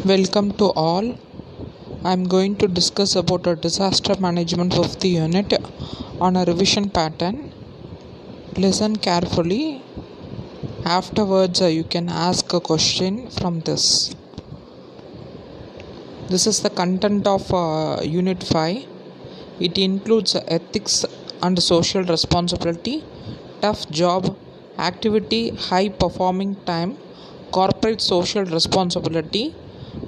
Welcome to all. I am going to discuss about a disaster management of the unit on a revision pattern. Listen carefully. Afterwards, you can ask a question from this. This is the content of Unit-5. It includes ethics and social responsibility, tough job, activity, high performing time, corporate social responsibility.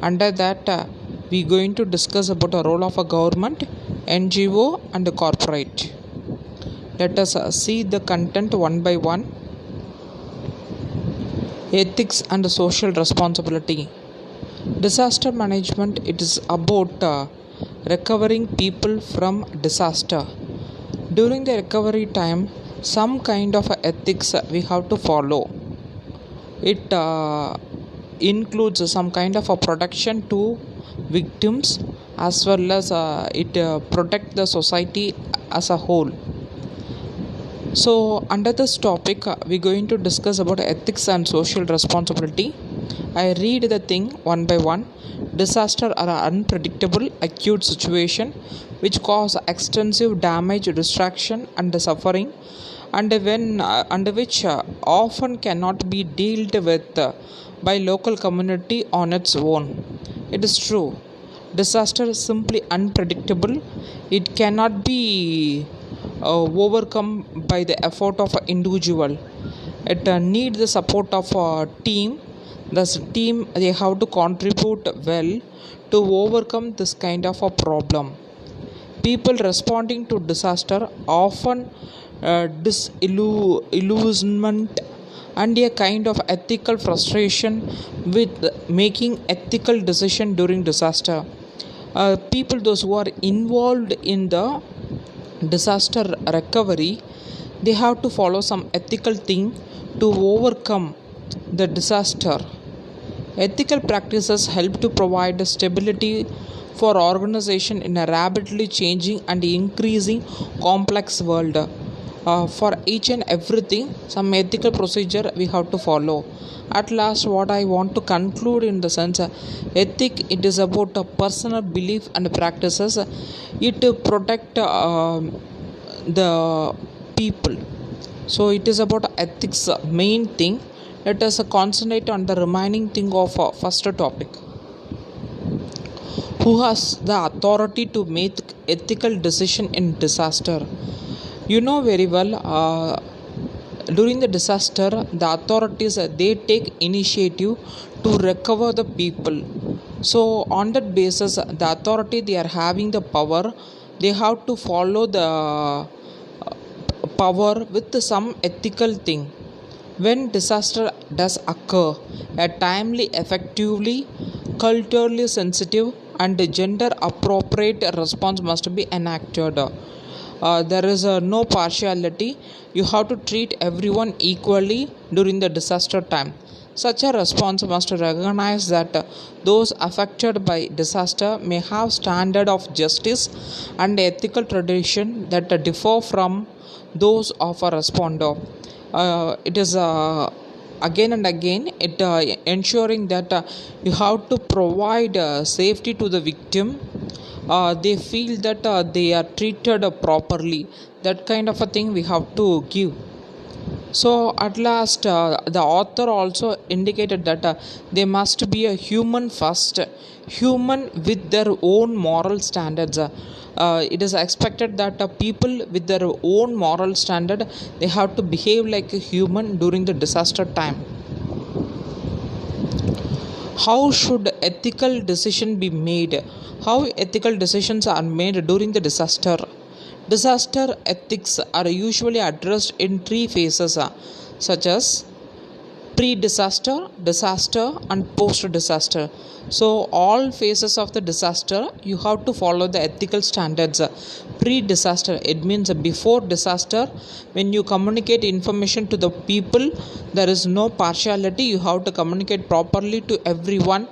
Under that, we are going to discuss about the role of a government, NGO and a corporate. Let us see the content one by one. Ethics and social responsibility. Disaster management, it is about recovering people from disaster. During the recovery time, some kind of ethics we have to follow. It includes some kind of a protection to victims, as well as it protect the society as a whole. So under this topic, we're going to discuss about ethics and social responsibility. I read the thing one by one. Disaster are an unpredictable acute situation which cause extensive damage, distraction and suffering, and which often cannot be dealt with by local community on its own. It is true. Disaster is simply unpredictable. It cannot be overcome by the effort of an individual. It needs the support of a team. Thus team, they have to contribute well to overcome this kind of a problem. People responding to disaster often disillusionment and a kind of ethical frustration with making ethical decision during disaster. People those who are involved in the disaster recovery, they have to follow some ethical thing to overcome the disaster. Ethical practices help to provide stability for organization in a rapidly changing and increasing complex world. For each and everything, some ethical procedure we have to follow. At last, what I want to conclude in the sense, ethic, it is about a personal belief and practices. It protect the people. So it is about ethics main thing. Let us concentrate on the remaining thing of first topic. Who has the authority to make ethical decision in disaster? You know very well, during the disaster, the authorities they take initiative to recover the people. So on that basis, the authority, they are having the power. They have to follow the power with some ethical thing. When disaster does occur, a timely, effectively, culturally sensitive and gender appropriate response must be enacted. There is no partiality. You have to treat everyone equally during the disaster time. Such a response must recognize that those affected by disaster may have standard of justice and ethical tradition that differ from those of a responder. It is again and again it ensuring that you have to provide safety to the victim. They feel that they are treated properly. That kind of a thing we have to give. So at last, the author also indicated that they must be a human first, human with their own moral standards. It is expected that people with their own moral standard, they have to behave like a human during the disaster time. How should ethical decision be made? How ethical decisions are made during the disaster? Disaster ethics are usually addressed in three phases, such as pre-disaster, disaster and post-disaster. So all phases of the disaster, you have to follow the ethical standards. Pre-disaster, it means before disaster, when you communicate information to the people, there is no partiality. You have to communicate properly to everyone.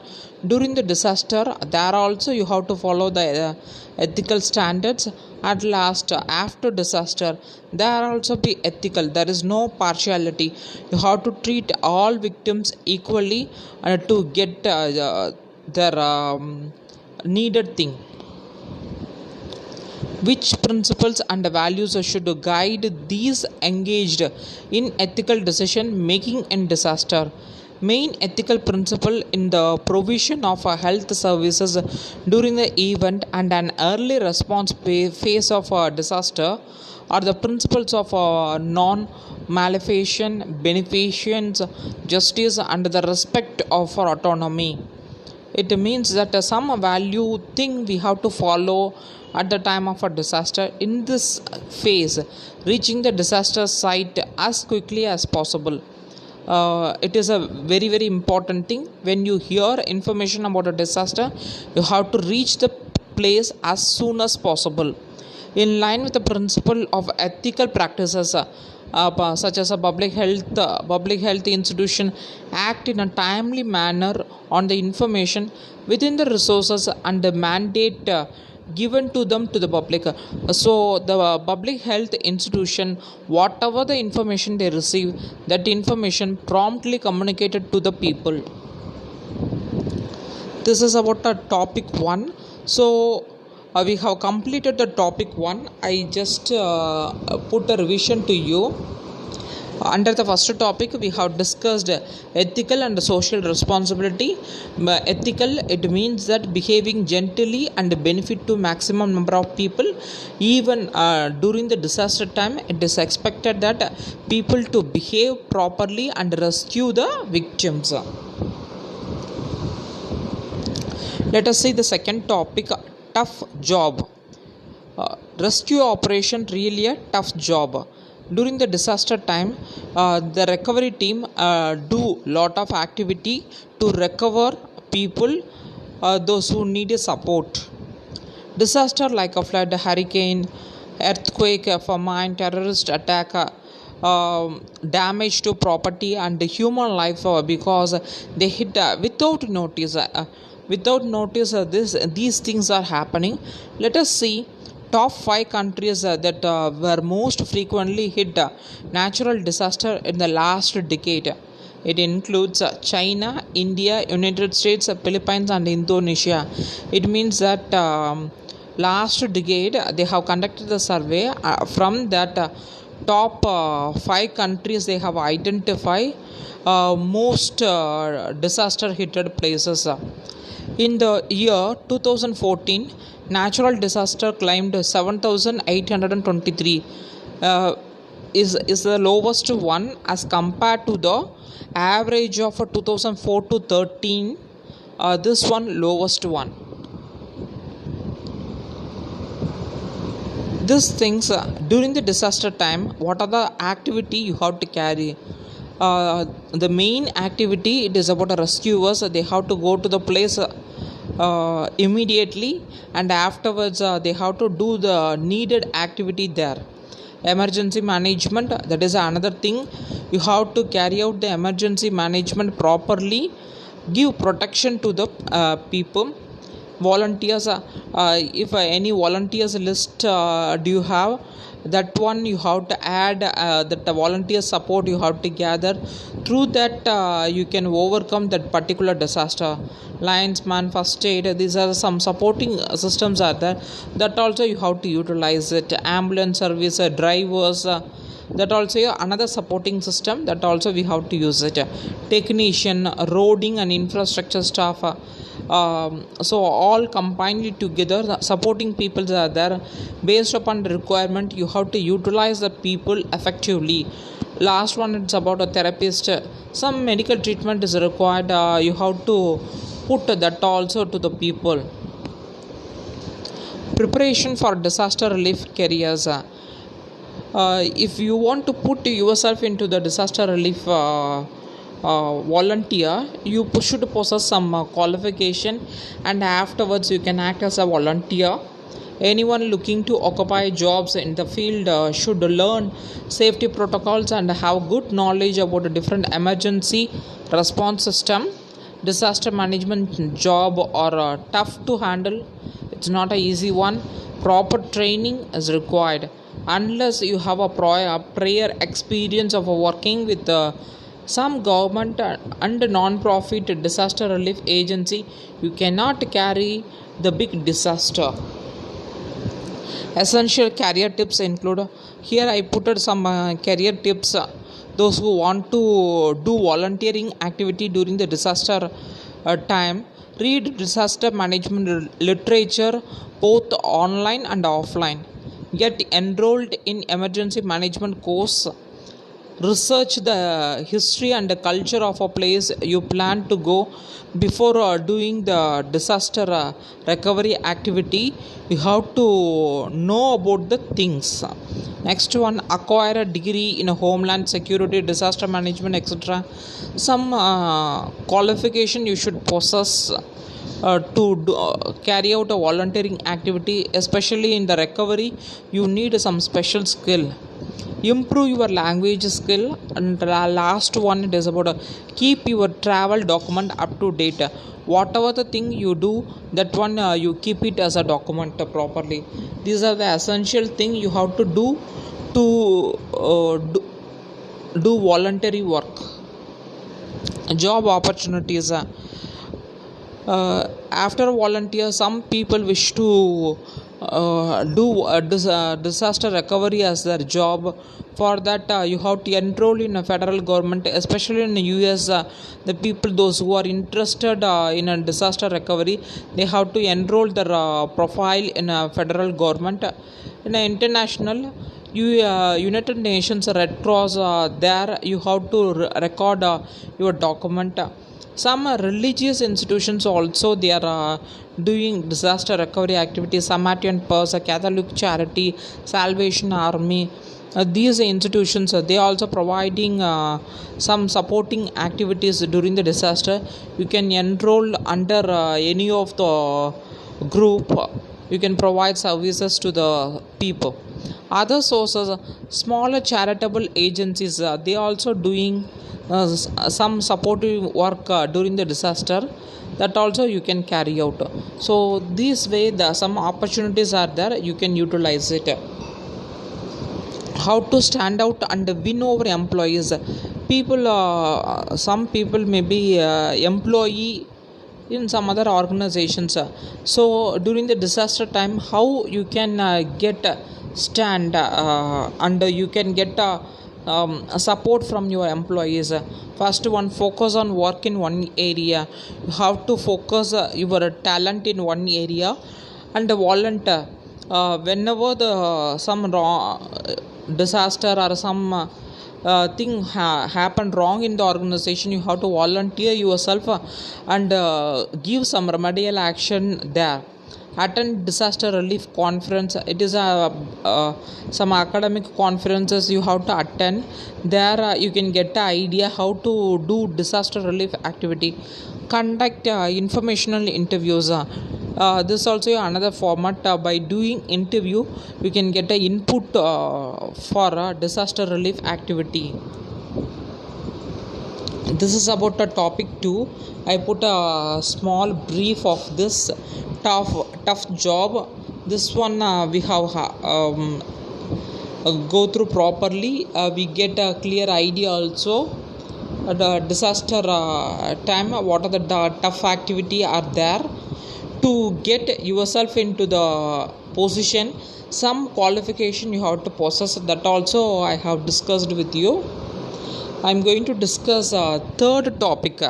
During the disaster, there also you have to follow the ethical standards. At last, after disaster, there also be ethical. There is no partiality. You have to treat all victims equally to get their needed thing. Which principles and values should guide these engaged in ethical decision making in disaster? Main ethical principle in the provision of health services during the event and an early response phase of a disaster are the principles of non maleficence, beneficence, justice, and the respect of for autonomy. It means that some value thing we have to follow at the time of a disaster in this phase, reaching the disaster site as quickly as possible. It is a very very important thing. When you hear information about a disaster, you have to reach the place as soon as possible, in line with the principle of ethical practices, such as a public health institution act in a timely manner on the information within the resources and the mandate given to them to the public. So the public health institution, whatever the information they receive, that information promptly communicated to the people. This is about the topic 1. So we have completed the topic 1. I just put a revision to you. Under the first topic, we have discussed ethical and social responsibility. Ethical, it means that behaving gently and benefit to maximum number of people. Even during the disaster time, it is expected that people to behave properly and rescue the victims. Let us see the second topic, tough job. Rescue operation really a tough job. During the disaster time, the recovery team do lot of activity to recover people, those who need support. Disaster like a flood, hurricane, earthquake, famine, terrorist attack, damage to property and human life, because they hit without notice. These things are happening. Let us see top 5 countries that were most frequently hit natural disaster in the last decade. It includes China, India, United States, Philippines, and Indonesia. It means that last decade they have conducted the survey. From that top 5 countries, they have identified most disaster hit places. In the year 2014, natural disaster climbed 7,823, is the lowest one as compared to the average of 2004 to 13. This one lowest one. These things, during the disaster time, what are the activity you have to carry? The main activity, it is about rescuers. They have to go to the place immediately, and afterwards they have to do the needed activity there. Emergency management, that is another thing. You have to carry out the emergency management properly, give protection to the people. Volunteers, if any volunteers list do you have, that one you have to add, that the volunteer support you have to gather. Through that you can overcome that particular disaster. Linesman, first aid, these are some supporting systems are there, that also you have to utilize it. Ambulance service, drivers, that also another supporting system, that also we have to use it. Technician, roading and infrastructure staff, so all combined together, the supporting people are there. Based upon the requirement, you have to utilize the people effectively. Last one, it's about a therapist. Some medical treatment is required, you have to put that also to the people. Preparation for disaster relief careers. If you want to put yourself into the disaster relief volunteer, you should possess some qualification, and afterwards you can act as a volunteer. Anyone looking to occupy jobs in the field should learn safety protocols and have good knowledge about the different emergency response system. Disaster management job are tough to handle. It's not an easy one. Proper training is required. Unless you have a prior experience of working with Some government and non-profit disaster relief agency, you cannot carry the big disaster. Essential career tips include, here I put some career tips. Those who want to do volunteering activity during the disaster time, read disaster management literature both online and offline. Get enrolled in emergency management course. Research the history and the culture of a place you plan to go before doing the disaster recovery activity. You have to know about the things. Next one, acquire a degree in a homeland security, disaster management, etc. Some qualification you should possess to carry out a volunteering activity, especially in the recovery. You need some special skill. Improve your language skill. And the last one, it is about keep your travel document up to date. Whatever the thing you do, that one you keep it as a document properly. These are the essential thing you have to do to do voluntary work. Job opportunities. After volunteer, some people wish to do disaster recovery as their job. For that, you have to enroll in a federal government, especially in the US. The people, those who are interested in a disaster recovery, they have to enroll their profile in a federal government. In a international, United Nations Red Cross, there you have to record your document. Some religious institutions also, they are doing disaster recovery activities. Samaritan Purse, a Catholic Charity, Salvation Army. These institutions, they are also providing some supporting activities during the disaster. You can enroll under any of the group. You can provide services to the people. Other sources, smaller charitable agencies, they are also doing some supportive work during the disaster. That also you can carry out. So this way, some opportunities are there, you can utilize it. How to stand out and win over employees. People, some people may be employee in some other organizations. So during the disaster time, how you can get stand and you can get support from your employees. First one, focus on work in one area. You have to focus your talent in one area and volunteer. Whenever the some wrong disaster or some thing happened wrong in the organization, you have to volunteer yourself and give some remedial action there. Attend disaster relief conference. It is some academic conferences you have to attend. There you can get an idea how to do disaster relief activity. Conduct informational interviews. This also another format. By doing interview, you can get an input for disaster relief activity. This is about a topic 2. I put a small brief of this tough job. This one we have go through properly. We get a clear idea also. The disaster time, what are the tough activity are there to get yourself into the position. Some qualification you have to possess. That also I have discussed with you. I am going to discuss third topic,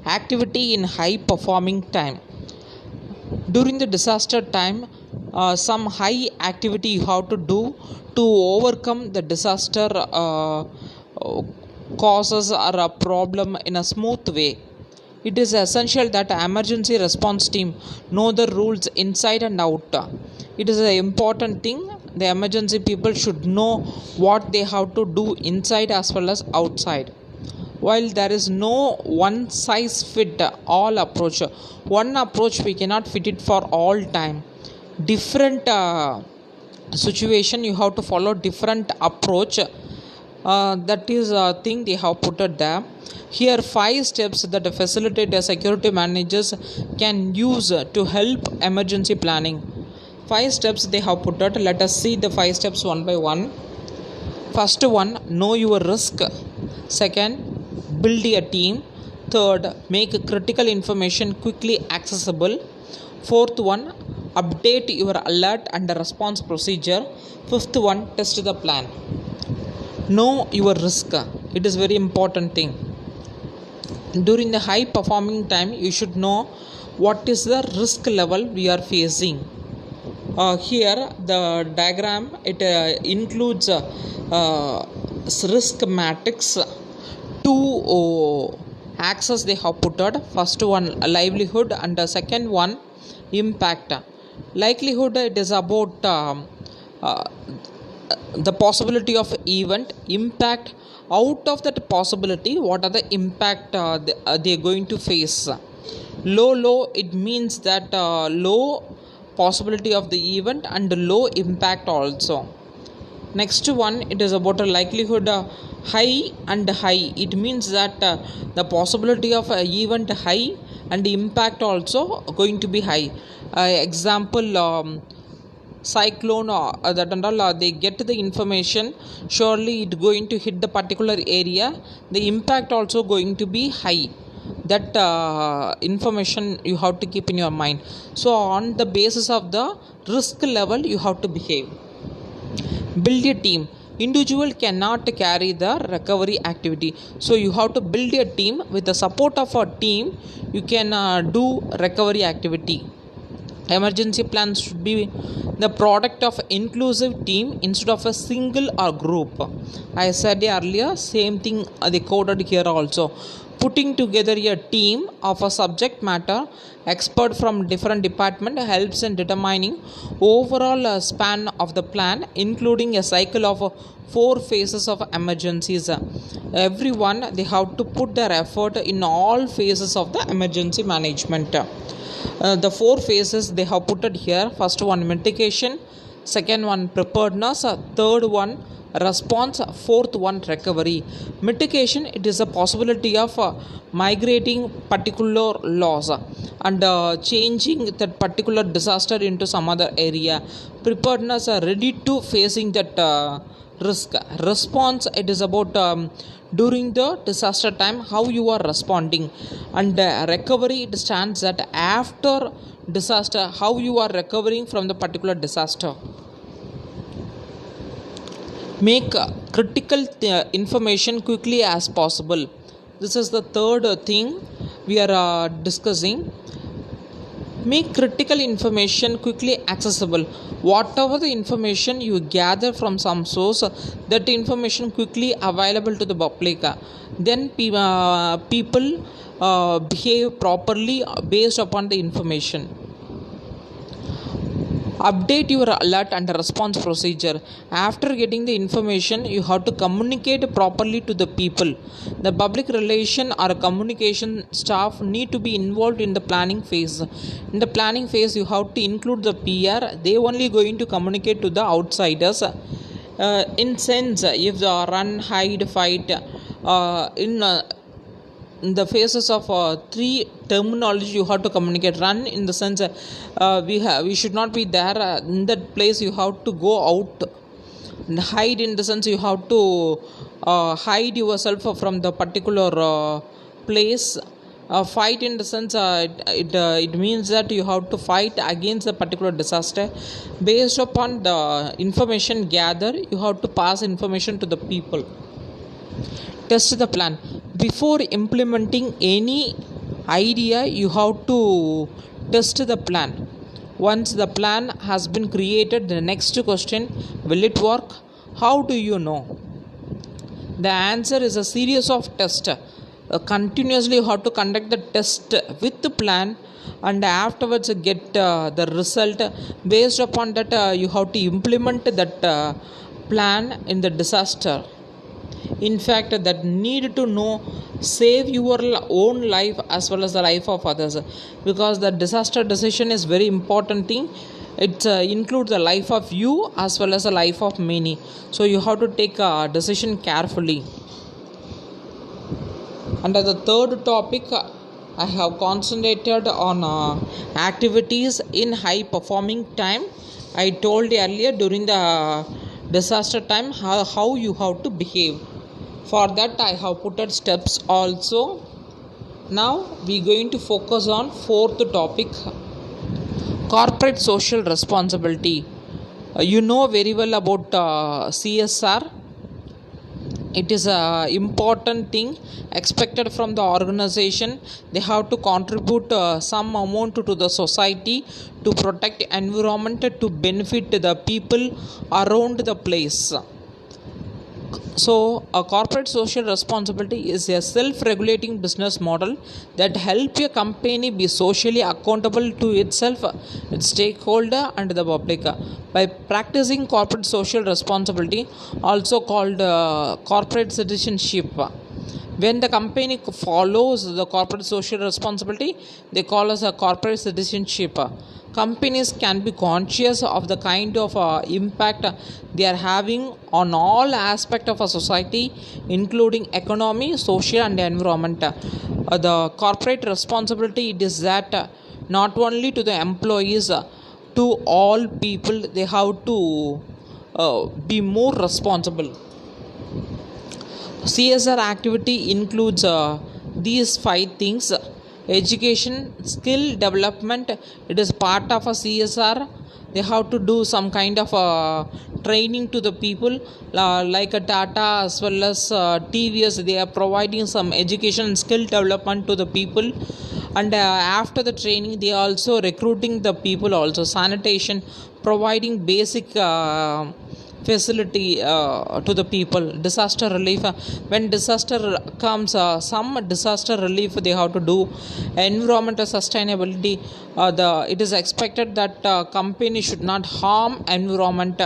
activity in high performing time. During the disaster time, some high activity you have to do to overcome the disaster causes or a problem in a smooth way. It is essential that emergency response team know the rules inside and out. It is an important thing. The emergency people should know what they have to do inside as well as outside. While there is no one size fit all approach, one approach we cannot fit it for all time. Different situation you have to follow different approach. That is a thing they have put it there. Here 5 steps that the facilitator security managers can use to help emergency planning. 5 steps they have put out. Let us see the 5 steps one by one. First one, know your risk. Second, build a team. Third, make critical information quickly accessible. Fourth one, update your alert and response procedure. Fifth one, test the plan. Know your risk. It is very important thing. During the high performing time, you should know what is the risk level we are facing. Here the diagram, it includes risk matrix. Two axes they have put out. First one, livelihood, and the second one, impact. Likelihood, it is about the possibility of event. Impact, out of that possibility, what are the impact they are going to face. Low, it means that low possibility of the event and low impact also. Next one, it is about a likelihood high and high. It means that the possibility of event high and impact also going to be high. Example, cyclone, that and all, they get the information, surely it going to hit the particular area, the impact also going to be high. That information you have to keep in your mind. So on the basis of the risk level, you have to behave. Build a team. Individual cannot carry the recovery activity, so you have to build a team. With the support of a team, you can do recovery activity. Emergency plans should be the product of inclusive team instead of a single or group. I said earlier, same thing they coded here also. Putting together a team of a subject matter expert from different department helps in determining overall span of the plan, including a cycle of 4 phases of emergencies. Everyone, they have to put their effort in all phases of the emergency management. The 4 phases they have put it here. First one, mitigation. Second one, preparedness. Third one, response. Fourth one, recovery. Mitigation, it is a possibility of migrating particular loss and changing that particular disaster into some other area. Preparedness, ready to facing that risk. Response, it is about during the disaster time how you are responding, and recovery, it stands that after disaster how you are recovering from the particular disaster. Make critical information quickly as possible. This is the third thing we are discussing. Make critical information quickly accessible. Whatever the information you gather from some source, that information quickly available to the public. Then people behave properly based upon the information. Update your alert and response procedure. After getting the information, you have to communicate properly to the people. The public relation or communication staff need to be involved in the planning phase. In the planning phase, you have to include the PR. They only going to communicate to the outsiders. In sense, if the run, hide, fight, in the phases of 3 terminology you have to communicate. Run, in the sense we should not be there in that place, you have to go out. And hide, in the sense you have to hide yourself from the particular place. Fight, in the sense it means that you have to fight against the particular disaster. Based upon the information gathered, you have to pass information to the people. Test the plan. Before implementing any idea, you have to test the plan. Once the plan has been created, the next question, will it work? How do you know? The answer is a series of tests. Continuously you have to conduct the test with the plan, and afterwards get the result. Based upon that, you have to implement that plan in the disaster. In fact, that need to know save your own life as well as the life of others, because the disaster decision is very important thing. It includes the life of you as well as the life of many, so you have to take a decision carefully. Under the third topic, I have concentrated on activities in high performing time. I told earlier, during the disaster time how you have to behave. For that I have put at steps also. Now we going to focus on fourth topic, corporate social responsibility. You know very well about CSR. It is a important thing expected from the organization. They have to contribute some amount to the society to protect environment, to benefit the people around the place. So, a corporate social responsibility is a self-regulating business model that helps a company be socially accountable to itself, its stakeholder, and the public. By practicing corporate social responsibility, also called corporate citizenship, when the company follows the corporate social responsibility, they call us a corporate citizenship. Companies can be conscious of the kind of impact they are having on all aspects of a society, including economy, social, and environment. The corporate responsibility it is that not only to the employees, to all people, they have to be more responsible. CSR activity includes these five things: education, skill development. It is part of a CSR. They have to do some kind of training to the people, like a Tata as well as TVS. They are providing some education and skill development to the people, and after the training they are also recruiting the people, also sanitation, providing basic facility to the people. Disaster relief, when disaster comes, some disaster relief they have to do. Environmental sustainability, it is expected that company should not harm environment.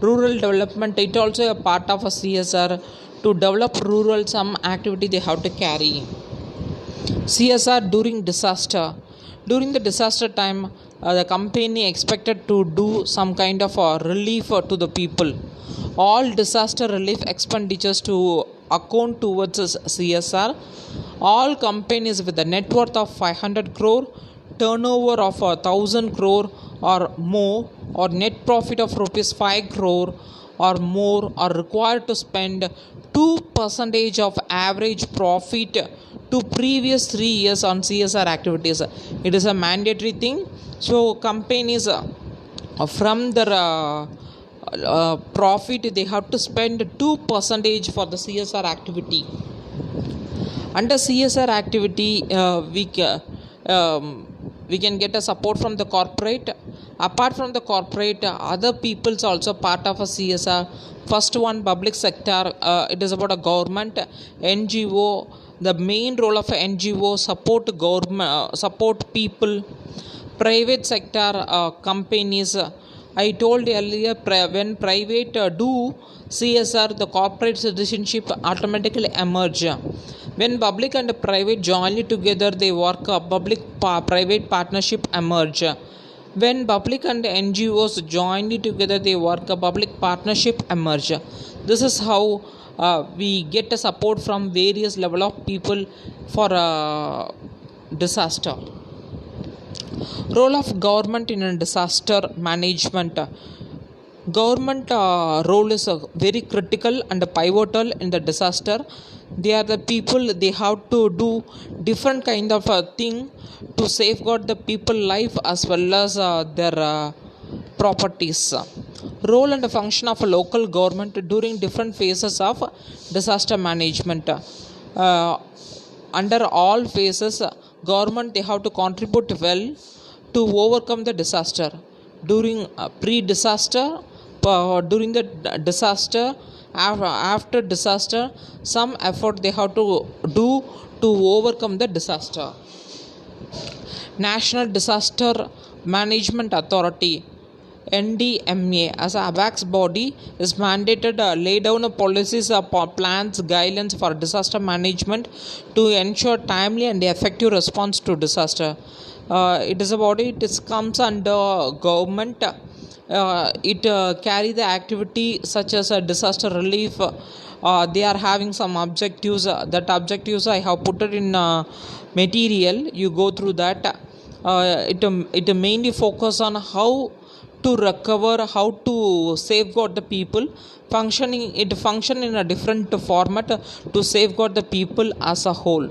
Rural development, it also a part of a CSR. To develop rural, some activity they have to carry. CSR during disaster. During the disaster time, the company expected to do some kind of relief to the people. All disaster relief expenditures to account towards CSR. All companies with a net worth of 500 crore, turnover of 1000 crore or more, or net profit of rupees 5 crore or more are required to spend 2% of average profit to previous 3 years on CSR activities. It is a mandatory thing. So companies from their profit they have to spend 2% for the CSR activity. Under CSR activity, we can get a support from the corporate. Apart from the corporate, other people's also part of a CSR. First one, public sector. It is about a government, NGO. The main role of NGO support government, support people. Private sector companies. I told earlier, when private do CSR, the corporate citizenship automatically emerge. When public and private jointly together they work, public-private partnership emerge. When public and NGOs jointly together they work, a public partnership emerge. This is how we get a support from various level of people for disaster. Role of government in a disaster management. Government role is very critical and pivotal in the disaster. They are the people, they have to do different kind of thing to safeguard the people life as well as their properties. Role and function of a local government during different phases of disaster management. Under all phases, government they have to contribute well to overcome the disaster. During pre-disaster, during the disaster, after disaster, some effort they have to do to overcome the disaster. National Disaster Management Authority, NDMA, as a ABAC's body, is mandated lay down policies, plans, guidelines for disaster management to ensure timely and effective response to disaster. It is a body, it comes under government. It carry the activity such as disaster relief. They are having some objectives. That objectives I have put it in material. You go through that. It mainly focus on how to recover, how to safeguard the people, function in a different format to safeguard the people as a whole.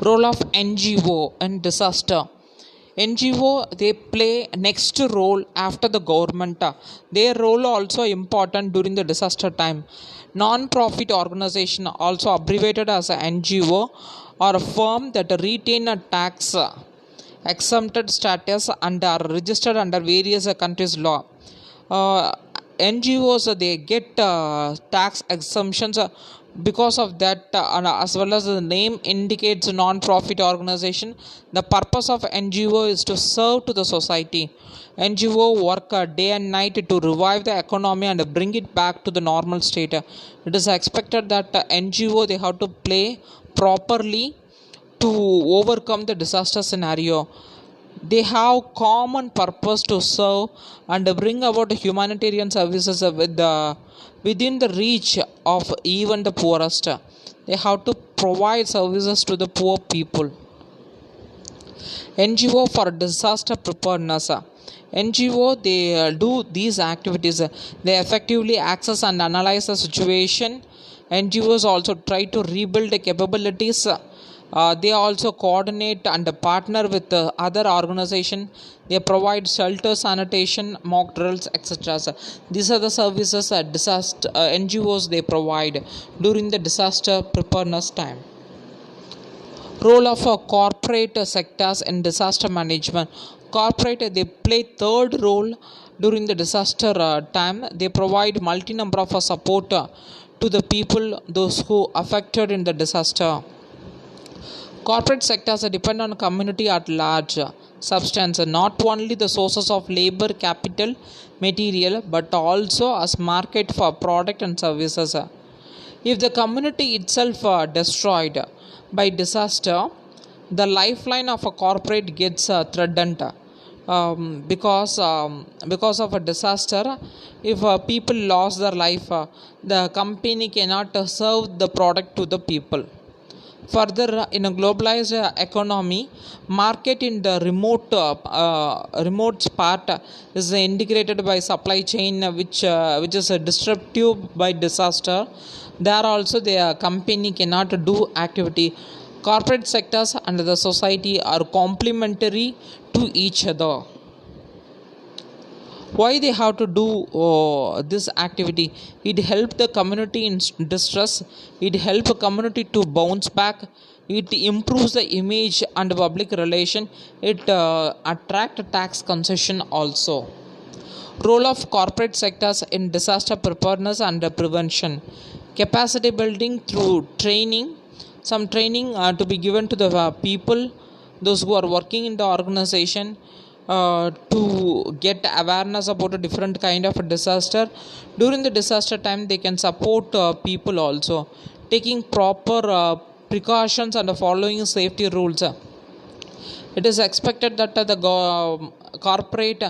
Role of NGO in disaster. NGO, they play next role after the government. Their role also important during the disaster time. Non-profit organization, also abbreviated as a NGO, or a firm that retain a tax exempted status and are registered under various countries' law. Uh, NGOs, they get tax exemptions because of that, and as well as the name indicates non-profit organization. The purpose of NGO is to serve to the society. NGO work day and night to revive the economy and bring it back to the normal state. It is expected that NGO, they have to play properly to overcome the disaster scenario. They have common purpose to serve and bring about humanitarian services within the reach of even the poorest. They have to provide services to the poor people. NGO for disaster preparedness. NGO, they do these activities. They effectively access and analyze the situation. NGOs also try to rebuild the capabilities. They also coordinate and partner with other organizations. They provide shelter, sanitation, mock drills, etc. So these are the services disaster NGOs, they provide during the disaster preparedness time. Role of corporate sectors in disaster management. Corporate, they play third role during the disaster time. They provide multi number of support to the people, those who affected in the disaster. Corporate sectors depend on community at large substance, not only the sources of labor, capital, material, but also as market for product and services. If the community itself destroyed by disaster, the lifeline of a corporate gets threatened. Because of a disaster, if people lost their life, the company cannot serve the product to the people. Further, in a globalized economy, market in the remote part is integrated by supply chain, which is disruptive by disaster. There also the company cannot do activity. Corporate sectors and the society are complementary to each other. Why they have to do this activity? It helps the community in distress. It helps a community to bounce back. It improves the image and public relation. It attract tax concession also. Role of corporate sectors in disaster preparedness and prevention. Capacity building through training. Some training to be given to the people, those who are working in the organization, to get awareness about a different kind of a disaster. During the disaster time, they can support people also, taking proper precautions and following safety rules. It is expected that the corporate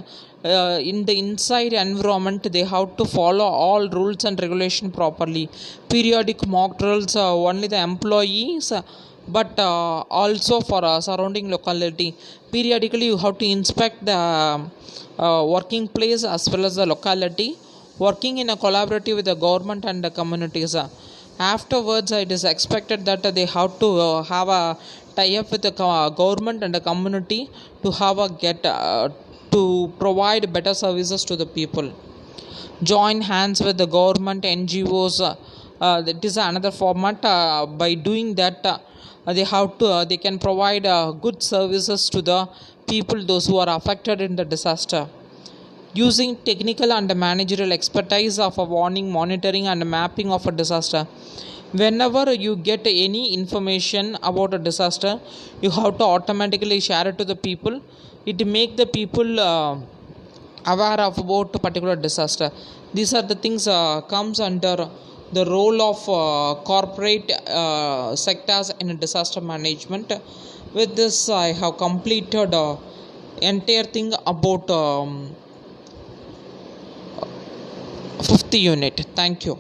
in the inside environment, they have to follow all rules and regulation properly. Periodic mock drills, only the employees, but also for surrounding locality. Periodically you have to inspect the working place as well as the locality, working in a collaborative with the government and the communities. Afterwards, it is expected that they have to have a tie up with the government and the community to have a to provide better services to the people. Join hands with the government, NGOs. That is another format. By doing that, they can provide good services to the people, those who are affected in the disaster. Using technical and managerial expertise of a warning, monitoring and mapping of a disaster. Whenever you get any information about a disaster, you have to automatically share it to the people. It make the people aware of about a particular disaster. These are the things comes under the role of corporate sectors in disaster management. With this, I have completed entire thing about fifth unit. Thank you.